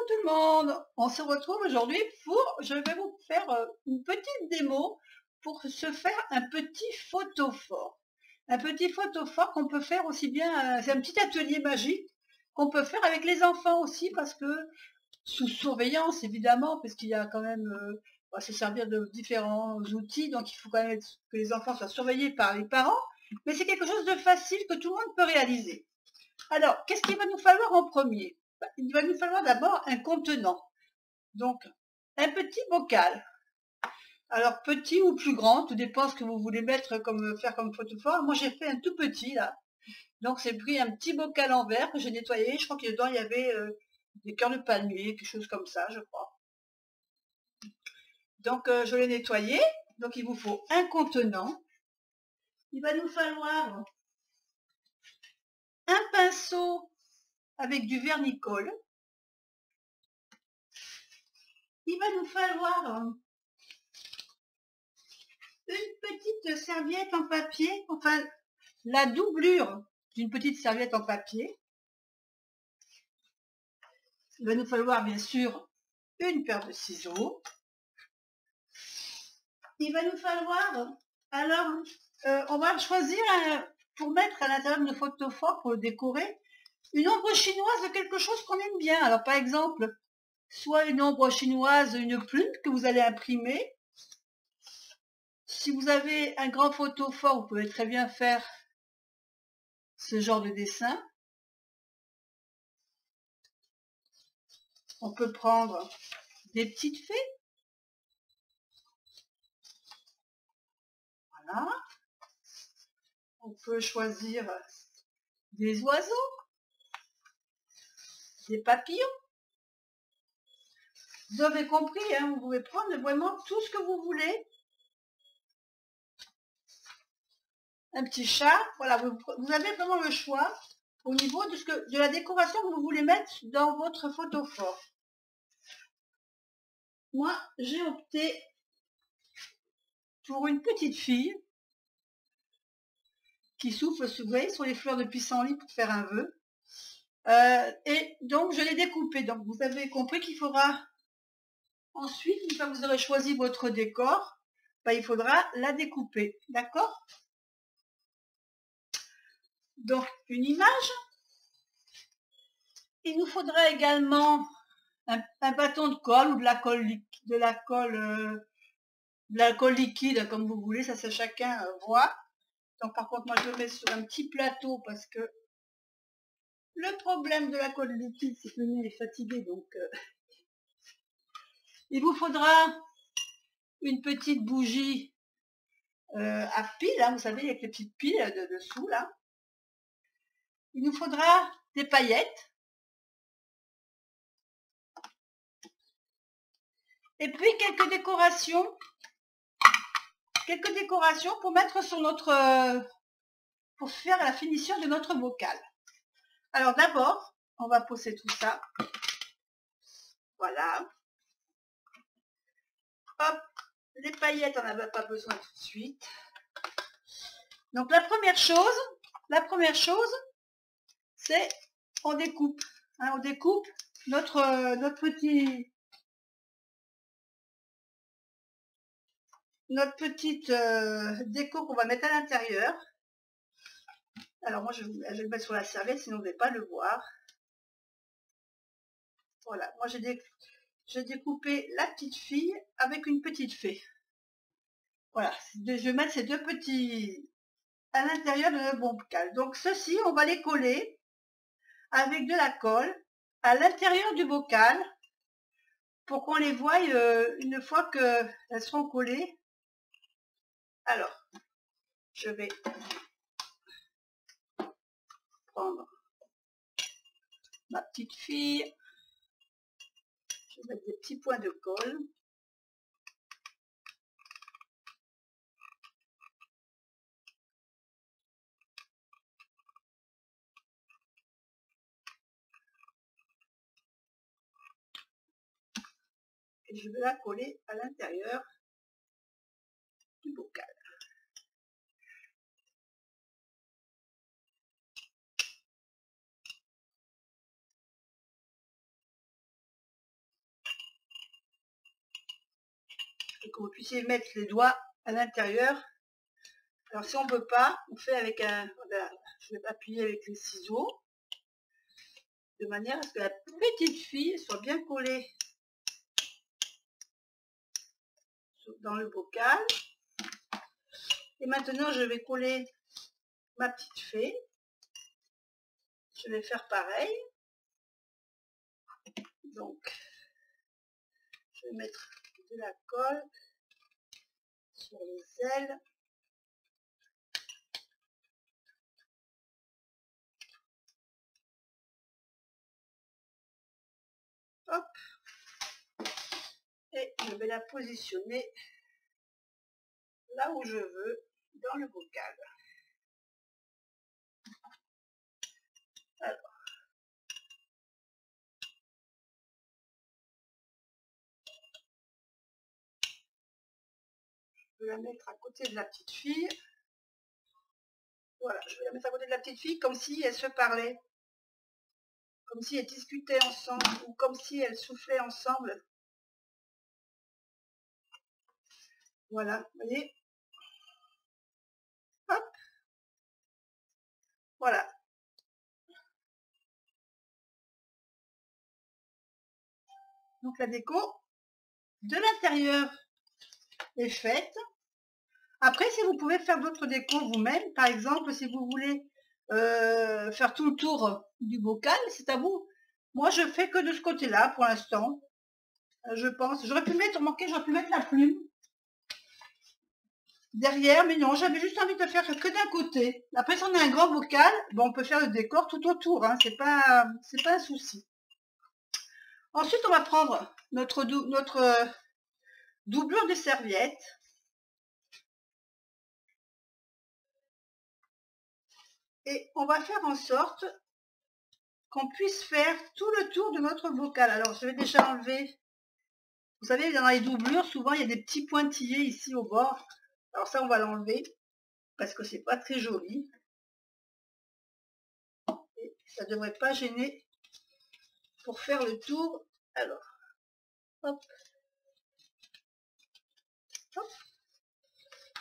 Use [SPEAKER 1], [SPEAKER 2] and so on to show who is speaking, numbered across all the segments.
[SPEAKER 1] tout le monde, on se retrouve aujourd'hui je vais vous faire une petite démo pour se faire un petit photophore. Un petit photophore qu'on peut faire aussi bien, c'est un petit atelier magique qu'on peut faire avec les enfants aussi parce que sous surveillance évidemment, parce qu'il y a quand même, on va se servir de différents outils, donc il faut quand même que les enfants soient surveillés par les parents, mais c'est quelque chose de facile que tout le monde peut réaliser. Alors, qu'est-ce qu'il va nous falloir en premier? Il va nous falloir d'abord un contenant. Donc, un petit bocal. Alors, petit ou plus grand, tout dépend ce que vous voulez faire comme photophore. Moi, j'ai fait un tout petit, là. Donc, j'ai pris un petit bocal en verre que j'ai nettoyé. Je crois que dedans, il y avait des cœurs de palmier, quelque chose comme ça, je crois. Donc, je l'ai nettoyé. Donc, il vous faut un contenant. Il va nous falloir un pinceau avec du vernicole. Il va nous falloir une petite serviette en papier, enfin la doublure d'une petite serviette en papier. Il va nous falloir bien sûr une paire de ciseaux. Il va nous falloir, alors on va choisir pour mettre à l'intérieur de nos photophores, pour le décorer, une ombre chinoise de quelque chose qu'on aime bien. Alors par exemple, soit une ombre chinoise, une plume que vous allez imprimer. Si vous avez un grand photophore, vous pouvez très bien faire ce genre de dessin. On peut prendre des petites fées. Voilà. On peut choisir des oiseaux, des papillons. Vous avez compris, hein, vous pouvez prendre vraiment tout ce que vous voulez. Un petit chat, voilà, vous avez vraiment le choix au niveau de la décoration que vous voulez mettre dans votre photophore. Moi, j'ai opté pour une petite fille qui souffle, vous voyez, sur les fleurs de pissenlit pour faire un vœu. Et donc, je l'ai découpé. Donc, vous avez compris qu'il faudra ensuite, une fois que vous aurez choisi votre décor, il faudra la découper. D'accord? Donc, une image. Il nous faudra également un bâton de colle ou de la colle liquide, comme vous voulez, ça c'est chacun voit. Donc par contre, moi je le mets sur un petit plateau parce que le problème de la colle liquide, c'est que le nez est fatigué, donc il vous faudra une petite bougie à pile, hein, vous savez, avec les petites piles de dessous là. Il nous faudra des paillettes. Et puis quelques décorations pour mettre sur pour faire la finition de notre bocal. Alors d'abord, on va poser tout ça. Voilà. Hop, les paillettes, on n'en a pas besoin tout de suite. Donc la première chose, c'est on découpe. Hein, on découpe notre petite déco qu'on va mettre à l'intérieur. Alors moi je vais le mettre sur la serviette, sinon vous ne vais pas le voir. Voilà, moi j'ai découpé la petite fille avec une petite fée. Voilà, je vais mettre ces deux petits à l'intérieur de notre bocal. Donc ceux-ci, on va les coller avec de la colle à l'intérieur du bocal pour qu'on les voie une fois qu'elles seront collées. Alors, je vais prendre ma petite fille. Je vais mettre des petits points de colle. Et je vais la coller à l'intérieur du bocal. et que vous puissiez mettre les doigts à l'intérieur. Alors si on ne peut pas, on fait avec un... Voilà, je vais appuyer avec les ciseaux, de manière à ce que la petite fille soit bien collée dans le bocal. Et maintenant, je vais coller ma petite fée. Je vais faire pareil. Donc, je vais mettre de la colle sur les ailes. Hop. Et je vais la positionner là où je veux dans le bocal. Alors, je vais la mettre à côté de la petite fille. Voilà, je vais la mettre à côté de la petite fille comme si elles se parlaient. Comme si elles discutaient ensemble ou comme si elles soufflaient ensemble. Voilà, vous voyez. Hop. Voilà. Donc la déco de l'intérieur est faite. Après, si vous pouvez faire d'autres décos vous-même, par exemple, si vous voulez faire tout le tour du bocal, c'est à vous. Moi, je fais que de ce côté-là pour l'instant. Je pense. J'aurais pu mettre, j'aurais pu mettre la plume derrière, mais non, j'avais juste envie de faire que d'un côté. Après, si on a un grand bocal, bon, on peut faire le décor tout autour, hein, c'est pas un souci. Ensuite, on va prendre notre doublure de serviette. Et on va faire en sorte qu'on puisse faire tout le tour de notre bocal. Alors, je vais déjà enlever. Vous savez, dans les doublures, souvent, il y a des petits pointillés ici au bord. Alors ça, on va l'enlever parce que c'est pas très joli. Et ça devrait pas gêner pour faire le tour. Alors, hop. Hop.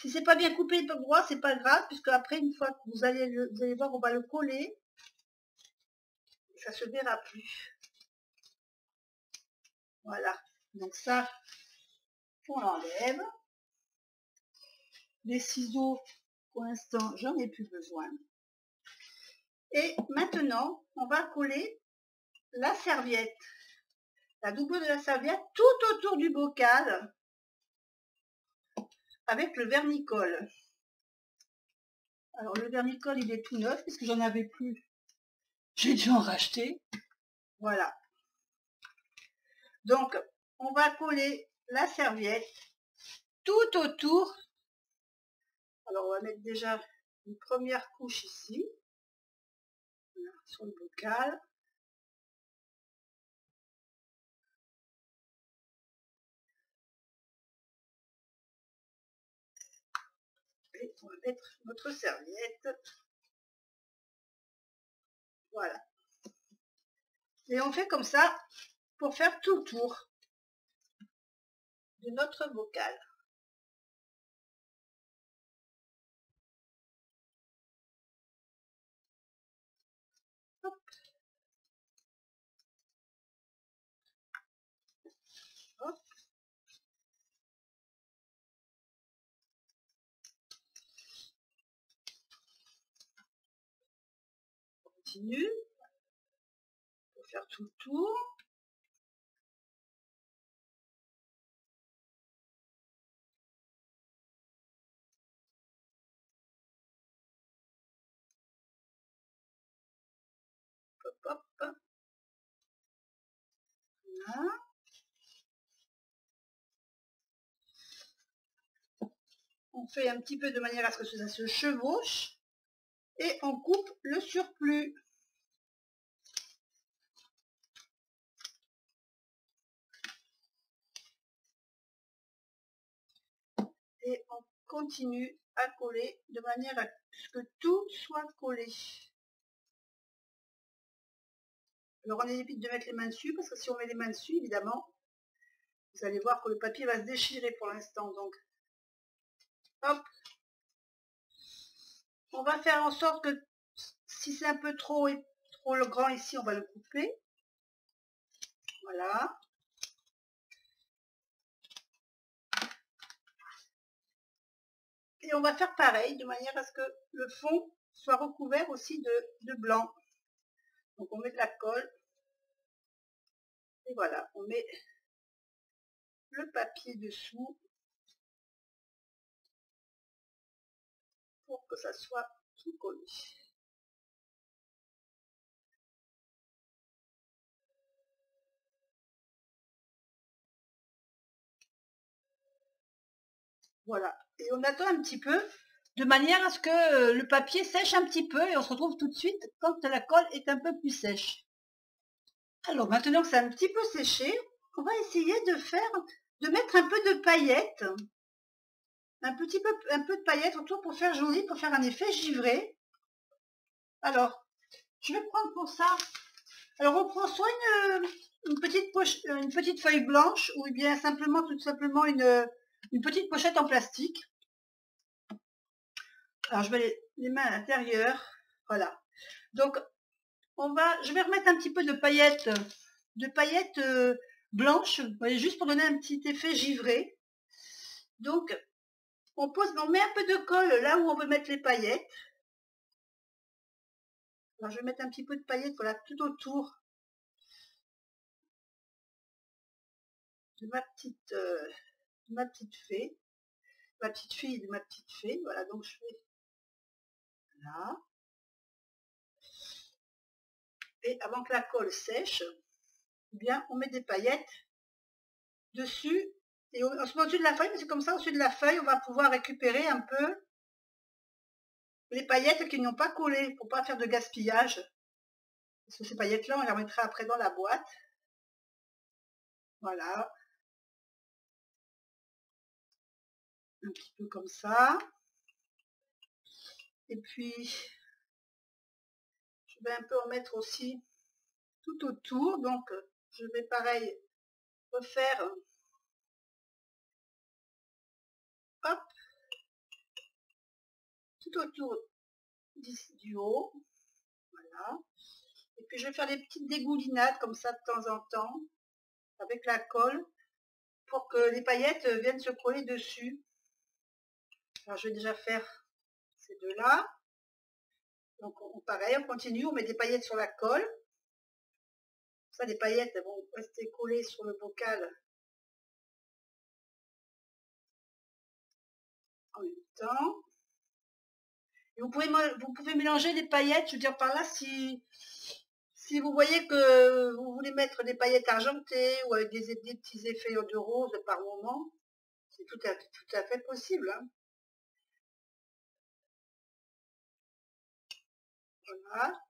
[SPEAKER 1] Si c'est pas bien coupé de droit, c'est pas grave, puisque après, une fois que vous allez voir, on va le coller. Ça se verra plus. Voilà. Donc ça, on l'enlève. Les ciseaux, pour l'instant, j'en ai plus besoin. Et maintenant, on va coller la serviette, la doublure de la serviette tout autour du bocal avec le vernicole. Alors le vernicole, il est tout neuf puisque j'en avais plus. J'ai dû en racheter. Voilà. Donc, on va coller la serviette tout autour. Alors, on va mettre déjà une première couche ici, voilà, sur le bocal. Et on va mettre notre serviette. Voilà. Et on fait comme ça pour faire tout le tour de notre bocal. Hop. Hop. On continue pour faire tout le tour. Hop, hop, hop. Voilà. On fait un petit peu de manière à ce que ça se chevauche et on coupe le surplus. Et on continue à coller de manière à ce que tout soit collé. Alors on évite de mettre les mains dessus parce que si on met les mains dessus, évidemment, Vous allez voir que le papier va se déchirer pour l'instant. Donc, hop. On va faire en sorte que si c'est un peu trop grand ici, on va le couper. Voilà. Et on va faire pareil, de manière à ce que le fond soit recouvert aussi de blanc. Donc on met de la colle. Et voilà, on met le papier dessous pour que ça soit tout collé. Voilà, et on attend un petit peu, de manière à ce que le papier sèche un petit peu, et on se retrouve tout de suite quand la colle est un peu plus sèche. Alors maintenant que c'est un petit peu séché, on va essayer de mettre un peu de paillettes, un peu de paillettes autour pour faire joli, pour faire un effet givré. Alors, je vais prendre pour ça, alors on prend soit une petite feuille blanche, ou bien tout simplement une petite pochette en plastique. Alors je mets les mains à l'intérieur, voilà. Donc je vais remettre un petit peu de paillettes blanches, vous voyez, juste pour donner un petit effet givré. Donc on met un peu de colle là où on veut mettre les paillettes. Alors je vais mettre un petit peu de paillettes, voilà, tout autour de ma petite fée, ma petite fille de ma petite fée. Voilà, donc je fais là. Et avant que la colle sèche, eh bien on met des paillettes dessus. Et on se met au-dessus de la feuille, mais c'est comme ça, au-dessus de la feuille, on va pouvoir récupérer un peu les paillettes qui n'ont pas collé, pour pas faire de gaspillage. Parce que ces paillettes-là, on les remettra après dans la boîte. Voilà. Un petit peu comme ça. Et puis, je vais un peu en mettre aussi tout autour. Donc, je vais pareil refaire, hop, tout autour du haut. Voilà. Et puis, je vais faire des petites dégoulinades comme ça de temps en temps, avec la colle, pour que les paillettes viennent se coller dessus. Alors, je vais déjà faire ces deux-là. Donc, pareil, on continue, on met des paillettes sur la colle. Ça, les paillettes vont rester collées sur le bocal en même temps. Et vous pouvez mélanger des paillettes, je veux dire par là, si vous voyez que vous voulez mettre des paillettes argentées ou avec des petits effets de rose par moment, c'est tout à fait possible. Hein. Voilà.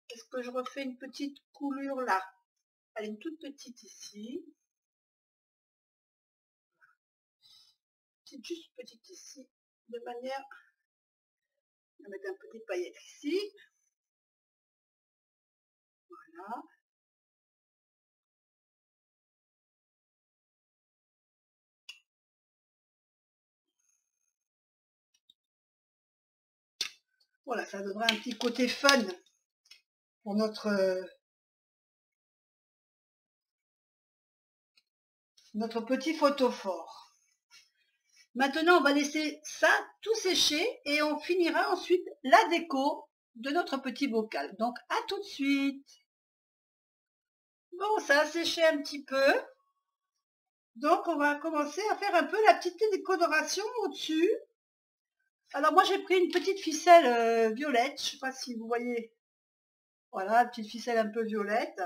[SPEAKER 1] Est-ce que je refais une petite coulure là? Allez, une toute petite ici. Juste petite ici, de manière à mettre un peu des paillettes ici. Voilà. Voilà, ça donnera un petit côté fun pour notre petit photophore. Maintenant, on va laisser ça tout sécher et on finira ensuite la déco de notre petit bocal. Donc, à tout de suite. Bon, ça a séché un petit peu. Donc, on va commencer à faire un peu la petite décoration au-dessus. Alors, moi, j'ai pris une petite ficelle violette. Je ne sais pas si vous voyez. Voilà, une petite ficelle un peu violette.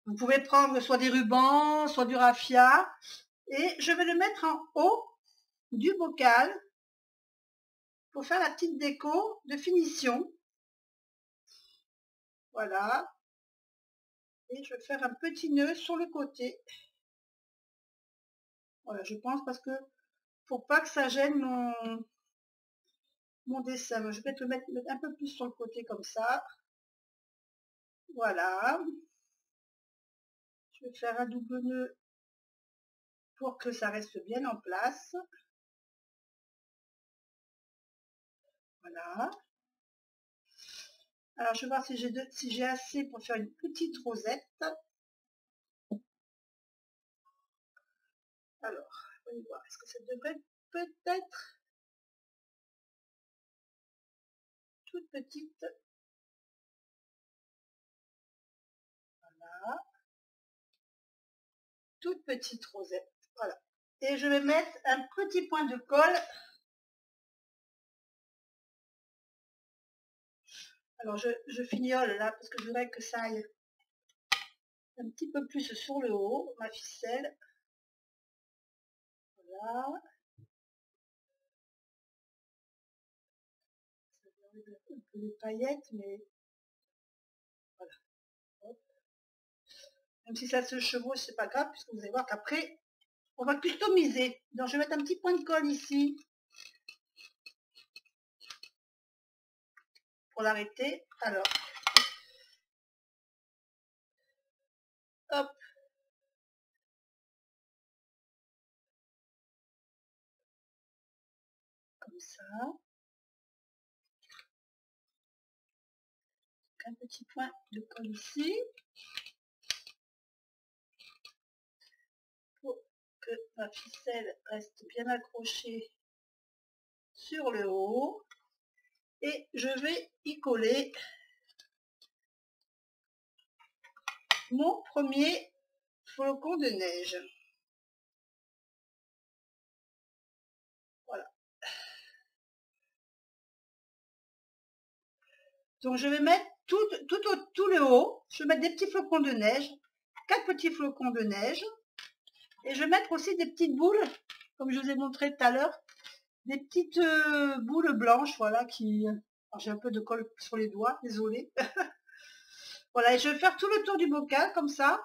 [SPEAKER 1] Vous pouvez prendre soit des rubans, soit du raffia. Et je vais le mettre en haut du bocal pour faire la petite déco de finition. Voilà. Et je vais faire un petit nœud sur le côté. Voilà, je pense parce que pour pas que ça gêne mon dessin. Je vais te mettre un peu plus sur le côté comme ça. Voilà. Je vais faire un double nœud pour que ça reste bien en place. Voilà. Alors, je vais voir si j'ai assez pour faire une petite rosette. Alors, voyons voir, est-ce que ça devrait peut-être toute petite. Voilà. Toute petite rosette. Voilà. Et je vais mettre un petit point de colle. Alors, je fignole là parce que je voudrais que ça aille un petit peu plus sur le haut, ma ficelle. Voilà. Ça enlève un peu les paillettes, mais voilà. Hop. Même si ça se chevauche, c'est pas grave, puisque vous allez voir qu'après, on va customiser. Donc, je vais mettre un petit point de colle ici pour l'arrêter. Alors, hop. Comme ça. Un petit point de colle ici. Pour que ma ficelle reste bien accrochée sur le haut. Et je vais y coller mon premier flocon de neige. Voilà. Donc je vais mettre tout le haut, je vais mettre des petits flocons de neige, 4 petits flocons de neige. Et je vais mettre aussi des petites boules, comme je vous ai montré tout à l'heure, des petites boules blanches, voilà, qui... J'ai un peu de colle sur les doigts, désolé. Voilà, et je vais faire tout le tour du bocal, comme ça,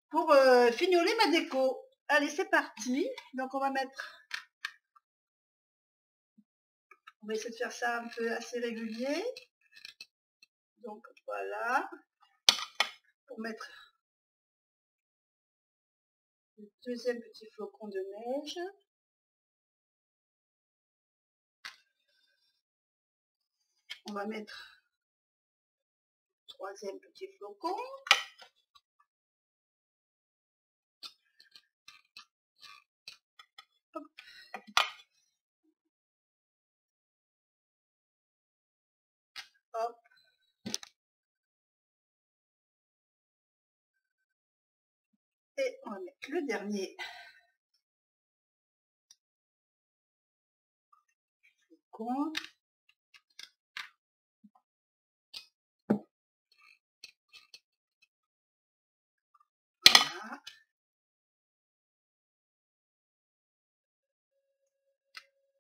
[SPEAKER 1] pour fignoler ma déco. Allez, c'est parti. Donc on va essayer de faire ça un peu assez régulier. Donc voilà, pour mettre le deuxième petit flocon de neige. On va mettre le troisième petit flocon. Hop. Hop. Et on va mettre le dernier flocon. Voilà.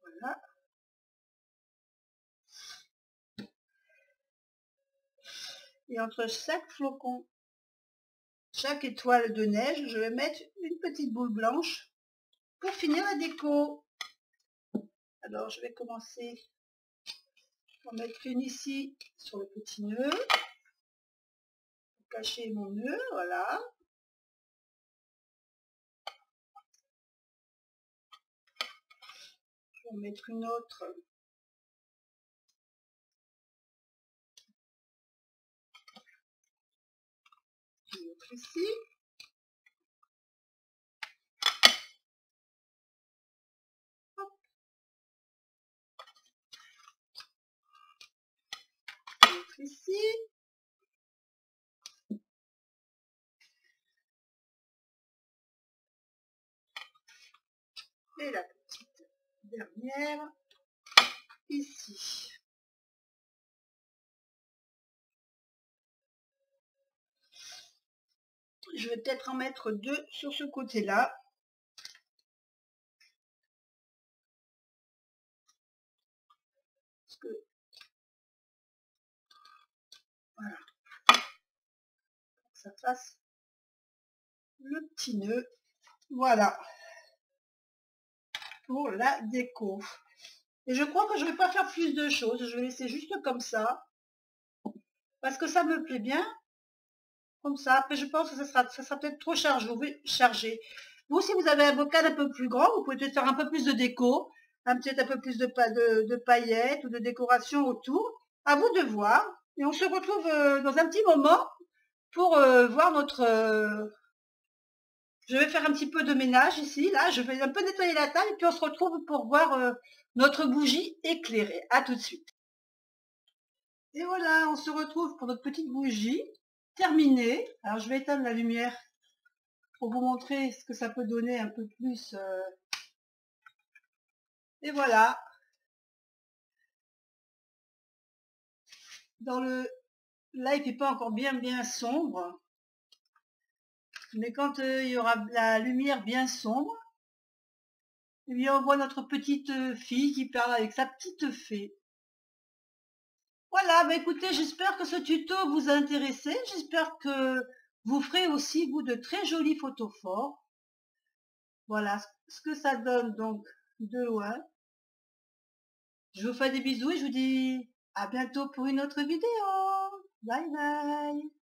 [SPEAKER 1] Voilà. Et entre chaque flocon, chaque étoile de neige, je vais mettre une petite boule blanche pour finir la déco. Alors je vais commencer en mettre une ici sur le petit nœud, pour cacher mon nœud, voilà. Je vais en mettre une autre ici. Hop. Une autre ici. Et la petite dernière ici. Je vais peut-être en mettre deux sur ce côté-là. Parce que voilà, pour que ça fasse le petit nœud. Voilà pour la déco. Et je crois que je ne vais pas faire plus de choses. Je vais laisser juste comme ça. Parce que ça me plaît bien. comme ça. Après, je pense que ça sera peut-être trop chargé. Vous, si vous avez un bocal un peu plus grand, vous pouvez peut-être faire un peu plus de déco, peut-être un peu plus de paillettes ou de décoration autour. À vous de voir. Et on se retrouve dans un petit moment pour voir notre... je vais faire un petit peu de ménage ici, là. Je vais un peu nettoyer la table et puis on se retrouve pour voir notre bougie éclairée. À tout de suite. Et voilà, on se retrouve pour notre petite bougie terminée. Alors, je vais éteindre la lumière pour vous montrer ce que ça peut donner un peu plus. Et voilà. Là, il fait pas encore bien sombre. Mais quand il y aura la lumière bien sombre, eh bien, on voit notre petite fille qui parle avec sa petite fée. Voilà, bah écoutez, j'espère que ce tuto vous a intéressé. J'espère que vous ferez aussi, vous, de très jolies photos forts. Voilà ce que ça donne donc de loin. Je vous fais des bisous et je vous dis à bientôt pour une autre vidéo. Bye bye.